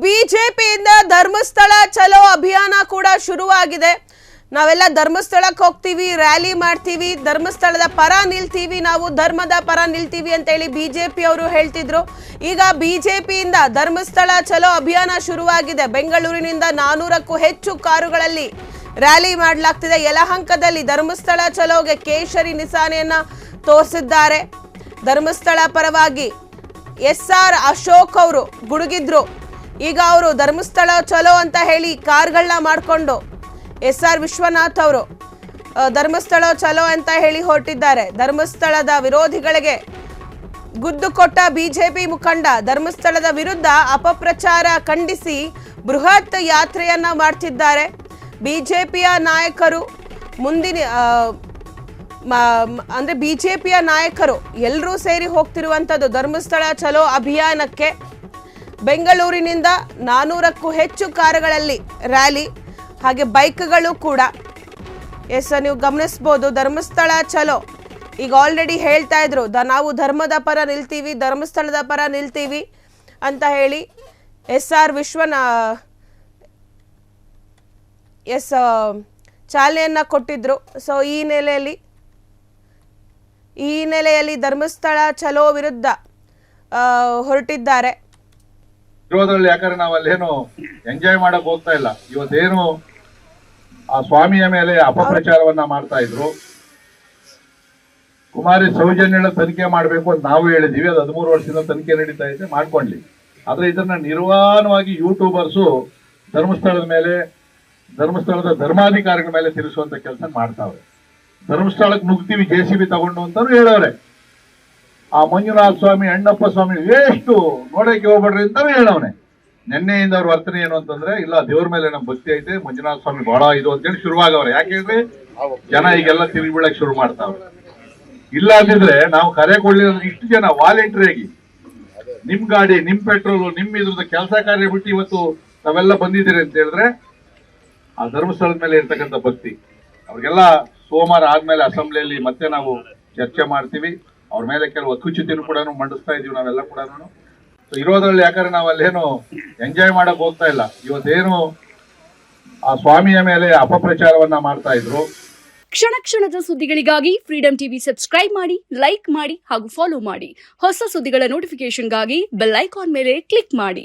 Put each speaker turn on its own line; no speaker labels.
ಬಿಜೆಪಿಯಿಂದ ಧರ್ಮಸ್ಥಳ ಚಲೋ ಅಭಿಯಾನ ಕೂಡ ಶುರುವಾಗಿದೆ. ನಾವೆಲ್ಲ ಧರ್ಮಸ್ಥಳಕ್ಕೆ ಹೋಗ್ತೀವಿ, ರ್ಯಾಲಿ ಮಾಡ್ತೀವಿ, ಧರ್ಮಸ್ಥಳದ ಪರ ನಿಲ್ತೀವಿ, ನಾವು ಧರ್ಮದ ಪರ ನಿಲ್ತೀವಿ ಅಂತ ಹೇಳಿ ಬಿಜೆಪಿ ಅವರು ಹೇಳ್ತಿದ್ರು. ಈಗ ಬಿಜೆಪಿಯಿಂದ ಧರ್ಮಸ್ಥಳ ಚಲೋ ಅಭಿಯಾನ ಶುರುವಾಗಿದೆ. ಬೆಂಗಳೂರಿನಿಂದ 400ಕ್ಕೂ ಹೆಚ್ಚು ಕಾರುಗಳಲ್ಲಿ ರ್ಯಾಲಿ ಮಾಡಲಾಗ್ತಿದೆ. ಯಲಹಂಕದಲ್ಲಿ ಧರ್ಮಸ್ಥಳ ಚಲೋಗೆ ಕೇಸರಿ ನಿಶಾನೆಯನ್ನ ತೋರಿಸಿದ್ದಾರೆ. ಧರ್ಮಸ್ಥಳ ಪರವಾಗಿ SR ಅಶೋಕ್ ಅವರು ಗುಡುಗಿದ್ರು. ಈಗ ಅವರು ಧರ್ಮಸ್ಥಳ ಚಲೋ ಅಂತ ಹೇಳಿ ಕಾರ್ಗಳನ್ನ ಮಾಡಿಕೊಂಡು SR ವಿಶ್ವನಾಥ್ ಅವರು ಧರ್ಮಸ್ಥಳ ಚಲೋ ಅಂತ ಹೇಳಿ ಹೊರಟಿದ್ದಾರೆ. ಧರ್ಮಸ್ಥಳದ ವಿರೋಧಿಗಳಿಗೆ ಗುದ್ದು ಕೊಟ್ಟ ಬಿಜೆಪಿ ಮುಖಂಡ ಧರ್ಮಸ್ಥಳದ ವಿರುದ್ಧ ಅಪಪ್ರಚಾರ ಖಂಡಿಸಿ ಬೃಹತ್ ಯಾತ್ರೆಯನ್ನ ಮಾಡ್ತಿದ್ದಾರೆ. ಬಿಜೆಪಿಯ ನಾಯಕರು ಮುಂದಿನ ಅಂದ್ರೆ ಬಿಜೆಪಿಯ ನಾಯಕರು ಎಲ್ಲರೂ ಸೇರಿ ಹೋಗ್ತಿರುವಂಥದ್ದು ಧರ್ಮಸ್ಥಳ ಚಲೋ ಅಭಿಯಾನಕ್ಕೆ. ಬೆಂಗಳೂರಿನಿಂದ 400ಕ್ಕೂ ಹೆಚ್ಚು ಕಾರುಗಳಲ್ಲಿ ರ್ಯಾಲಿ, ಹಾಗೆ ಬೈಕ್ಗಳು ಕೂಡ. ನೀವು ಗಮನಿಸ್ಬೋದು, ಧರ್ಮಸ್ಥಳ ಚಲೋ ಈಗ ಆಲ್ರೆಡಿ ಹೇಳ್ತಾ ಇದ್ರು, ನಾವು ಧರ್ಮದ ಪರ ನಿಲ್ತೀವಿ, ಧರ್ಮಸ್ಥಳದ ಪರ ನಿಲ್ತೀವಿ ಅಂತ ಹೇಳಿ SR ಚಾಲನೆಯನ್ನ ಕೊಟ್ಟಿದ್ರು. ಸೊ ಈ ನೆಲೆಯಲ್ಲಿ ಧರ್ಮಸ್ಥಳ ಚಲೋ ವಿರುದ್ಧ ಹೊರಟಿದ್ದಾರೆ.
ವಿರೋಧದಲ್ಲಿ ಯಾಕಂದ್ರೆ ನಾವು ಅಲ್ಲೇನು ಎಂಜಾಯ್ ಮಾಡಕ್ ಹೋಗ್ತಾ ಇಲ್ಲ. ಇವತ್ತೇನು ಆ ಸ್ವಾಮಿಯ ಮೇಲೆ ಅಪಪ್ರಚಾರವನ್ನ ಮಾಡ್ತಾ ಇದ್ರು. ಕುಮಾರಿ ಸೌಜನ್ಯಳ ತನಿಖೆ ಮಾಡಬೇಕು ಅಂತ ನಾವು ಹೇಳಿದೀವಿ. ಅದು 13 ವರ್ಷದಿಂದ ತನಿಖೆ ನಡೀತಾ ಇದೆ, ಮಾಡ್ಕೊಂಡ್ಲಿ. ಆದ್ರೆ ಇದನ್ನ ನಿರ್ವಾಣವಾಗಿ ಯೂಟ್ಯೂಬರ್ಸು ಧರ್ಮಸ್ಥಳದ ಧರ್ಮಾಧಿಕಾರಿಗಳ ಮೇಲೆ ತಿರ್ಸುವಂತ ಕೆಲಸ ಮಾಡ್ತಾವ್ರೆ. ಧರ್ಮಸ್ಥಳಕ್ಕೆ ನುಗ್ತೀವಿ JCB ತಗೊಂಡು ಅಂತಾನು ಹೇಳವ್ರೆ. ಆ ಮಂಜುನಾಥ ಸ್ವಾಮಿ, ಅಣ್ಣಪ್ಪ ಸ್ವಾಮಿ ಎಷ್ಟು ನೋಡಕ್ಕೆ ಹೋಗ್ಬೇಡ್ರಿ ಅಂತಾನು ಹೇಳವನೆ. ನಿನ್ನೆಯಿಂದ ಅವ್ರ ವರ್ತನೆ ಏನು ಅಂತಂದ್ರೆ, ಇಲ್ಲ ದೇವ್ರ ಮೇಲೆ ನಮ್ ಭಕ್ತಿ ಐತೆ, ಮಂಜುನಾಥ ಸ್ವಾಮಿ ಬಹಳ ಇದು ಅಂತೇಳಿ ಶುರುವಾಗವ್ರೆ. ಯಾಕೆಂದ್ರೆ ಜನ ಈಗೆಲ್ಲ ತಿರುಗಿ ಬೀಳಕ್ ಶುರು ಮಾಡ್ತಾವ್ರೆ. ಇಲ್ಲ ಅಂದಿದ್ರೆ ನಾವು ಕರೆ ಕೊಡ್ಲಿಲ್ಲ ಅಂದ್ರೆ ಇಷ್ಟು ಜನ ವಾಲಂಟ್ರಿ ಆಗಿ ನಿಮ್ ಗಾಡಿ, ನಿಮ್ ಪೆಟ್ರೋಲು, ನಿಮ್ ಇದ್ರದ ಕೆಲಸ ಕಾರ್ಯ ಬಿಟ್ಟು ಇವತ್ತು ನಾವೆಲ್ಲ ಬಂದಿದ್ದೀರಿ ಅಂತ ಹೇಳಿದ್ರೆ ಆ ಧರ್ಮಸ್ಥಳದ ಮೇಲೆ ಇರ್ತಕ್ಕಂಥ ಭಕ್ತಿ. ಅವ್ರಿಗೆಲ್ಲ ಸೋಮವಾರ ಆದ್ಮೇಲೆ ಅಸೆಂಬ್ಲಿಯಲ್ಲಿ ಮತ್ತೆ ನಾವು ಚರ್ಚೆ ಮಾಡ್ತೀವಿ. ಅವ್ರ ಮೇಲೆ ಕೆಲವು ಅಕ್ಕುಚ್ಯುತಿನೂ ಕೂಡ ಮಂಡಿಸ್ತಾ ಇದೀವಿ ನಾವೆಲ್ಲ ಕೂಡ. ಇರೋದ್ರಲ್ಲಿ ಯಾಕಂದ್ರೆ ನಾವು ಅಲ್ಲೇನು ಎಂಜಾಯ್ ಮಾಡಕ್ ಹೋಗ್ತಾ ಇಲ್ಲ. ಇವತ್ತೇನು ಆ ಸ್ವಾಮಿಯ ಮೇಲೆ ಅಪಪ್ರಚಾರವನ್ನ ಮಾಡ್ತಾ ಇದ್ರು.
ಕ್ಷಣ ಕ್ಷಣದ ಸುದ್ದಿಗಳಿಗಾಗಿ ಫ್ರೀಡಂ ಟಿವಿ ಸಬ್ಸ್ಕ್ರೈಬ್ ಮಾಡಿ, ಲೈಕ್ ಮಾಡಿ ಹಾಗೂ ಫಾಲೋ ಮಾಡಿ. ಹೊಸ ಸುದ್ದಿಗಳ ನೋಟಿಫಿಕೇಶನ್ಗಾಗಿ ಬೆಲ್ ಐಕಾನ್ ಮೇಲೆ ಕ್ಲಿಕ್ ಮಾಡಿ.